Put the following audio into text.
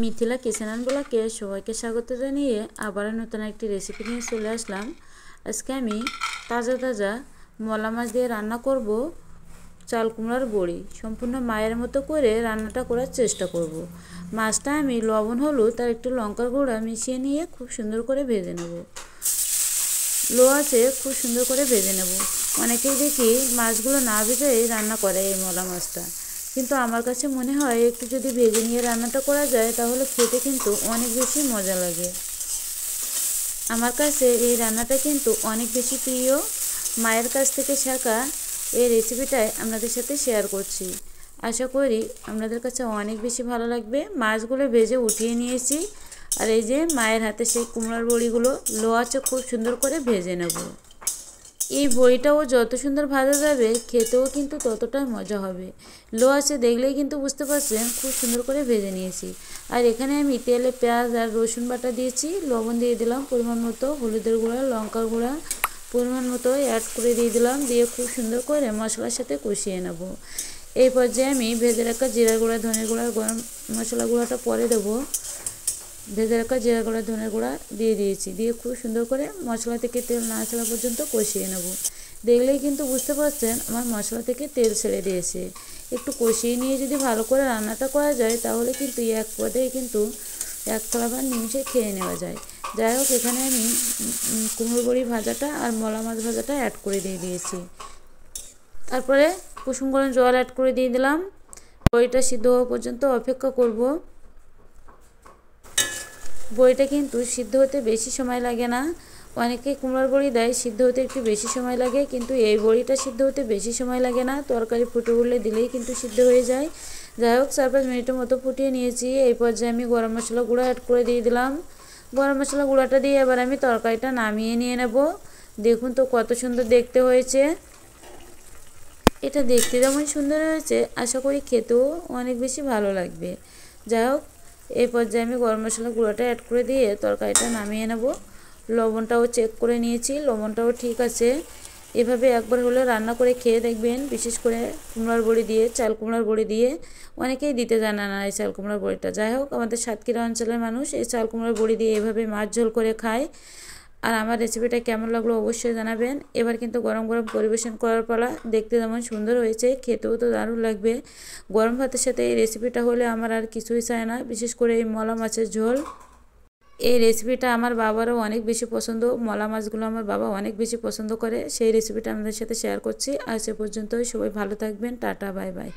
Mithila kitchen and ব্লগে সবাইকে স্বাগত জানিয়ে আবার নতুন একটি রেসিপি নিয়ে চলে আসলাম। আজকে আমি তাজা তাজা মলা মাছ দিয়ে রান্না করব চাল কুমড়ার বড়ি। সম্পূর্ণ মায়ের মতো করে রান্নাটা করার চেষ্টা করব। মাছটা আমি লবণ হলুদ আর একটু লঙ্কার গুঁড়া মিশিয়ে নিয়ে খুব সুন্দর করে ভেজে নেব। লো আছে খুব সুন্দর করে ভেজে নেব। অনেকেই দেখি মাছগুলো না ভেজেই রান্না করে এই মলা মাছটা, কিন্তু আমার কাছে মনে হয় একটু যদি ভেজে নিয়ে রান্নাটা করা যায় তাহলে খেতে কিন্তু অনেক বেশি মজা লাগে। আমার কাছে এই রান্নাটা কিন্তু অনেক বেশি প্রিয়। মায়ের কাছ থেকে শেখা এই রেসিপিটাই আপনাদের সাথে শেয়ার করছি। আশা করি আপনাদের কাছে অনেক বেশি ভালো লাগবে। মাছগুলো ভেজে উঠিয়ে নিয়েছি, আর এই যে মায়ের হাতে সেই কুমড়ার বড়িগুলো লো আছে খুব সুন্দর করে ভেজে নেব। এই বড়িটাও যত সুন্দর ভাজা যাবে খেতেও কিন্তু ততটাই মজা হবে। লো আছে দেখলেই কিন্তু বুঝতে পারছেন খুব সুন্দর করে ভেজে নিয়েছি। আর এখানে আমি তেলে পেঁয়াজ আর রসুন বাটা দিয়েছি, লবণ দিয়ে দিলাম পরিমাণ মতো, হলুদের গুঁড়া লঙ্কার গুঁড়া পরিমাণ মতো অ্যাড করে দিয়ে দিলাম, দিয়ে খুব সুন্দর করে মশলার সাথে কষিয়ে নেব। এই পর্যায়ে আমি ভেজে রাখা জিরা গুঁড়া ধনের গুঁড়া গরম মশলা গুঁড়াটা পরে দেবো। ভেজে রাখা জিরা গুঁড়া ধনের গুঁড়া দিয়ে দিয়েছি, দিয়ে খুব সুন্দর করে মশলা থেকে তেল না ছাড়া পর্যন্ত কষিয়ে নেব। দেখলেই কিন্তু বুঝতে পারছেন আমার মশলা থেকে তেল ছেড়ে দিয়েছে। একটু কষিয়ে নিয়ে যদি ভালো করে রান্নাটা করা যায় তাহলে কিন্তু এক পদেই কিন্তু এক থালা ভাত নিমিশে খেয়ে নেওয়া যায়। যাই হোক, এখানে আমি কুমড়ো বড়ি ভাজাটা আর মলা মাছ ভাজাটা অ্যাড করে দিয়ে দিয়েছি। তারপরে কুসুম গরম জল অ্যাড করে দিয়ে দিলাম। বড়িটা সিদ্ধ হওয়া পর্যন্ত অপেক্ষা করব। বড়িটা কিন্তু সিদ্ধ হতে বেশি সময় লাগে না। অনেকে কুমড়োর বড়ি দেয় সিদ্ধ হতে একটু বেশি সময় লাগে, কিন্তু এই বড়িটা সিদ্ধ হতে বেশি সময় লাগে না। তরকারি ফুটে উঠলে দিলেই কিন্তু সিদ্ধ হয়ে যায়। যাই হোক, 4-5 মিনিটের মতো ফুটিয়ে নিয়েছি। এই পর্যায়ে আমি গরম মশলা গুঁড়া অ্যাড করে দিয়ে দিলাম। গরম মশলা গুঁড়াটা দিয়ে এবার আমি তরকারিটা নামিয়ে নিয়ে নেব। দেখুন তো কত সুন্দর দেখতে হয়েছে। এটা দেখতে যেমন সুন্দর হয়েছে, আশা করি খেতেও অনেক বেশি ভালো লাগবে। যাই হোক, এই পর্যায়ে আমি গরম মশলা গুঁড়োটা অ্যাড করে দিয়ে তরকারিটা নামিয়ে নেব। লবণটাও চেক করে নিয়েছি, লবণটাও ঠিক আছে। এভাবে একবার হলে রান্না করে খেয়ে দেখবেন, বিশেষ করে কুমড়ার বড়ি দিয়ে, চাল কুমড়ার বড়ি দিয়ে। অনেকেই দিতে জানে না এই চাল কুমড়ার বড়িটা। যাই হোক, আমাদের সাতক্ষীরা অঞ্চলের মানুষ এই চাল কুমড়ার বড়ি দিয়ে এভাবে মাছ ঝোল করে খায়। আর আমার রেসিপিটা কেমন লাগলো অবশ্যই জানাবেন। এবার কিন্তু গরম গরম পরিবেশন করার পালা। দেখতে যেমন সুন্দর হয়েছে, খেতেও তো দারুণ লাগবে। গরম ভাতের সাথে এই রেসিপিটা হলে আমার আর কিছুই চায় না, বিশেষ করে এই মলা মাছের ঝোল। এই রেসিপিটা আমার বাবারও অনেক বেশি পছন্দ। মলা মাছগুলো আমার বাবা অনেক বেশি পছন্দ করে। সেই রেসিপিটা আমাদের সাথে শেয়ার করছি। আজ এ পর্যন্তই। সবাই ভালো থাকবেন। Tata, bye bye.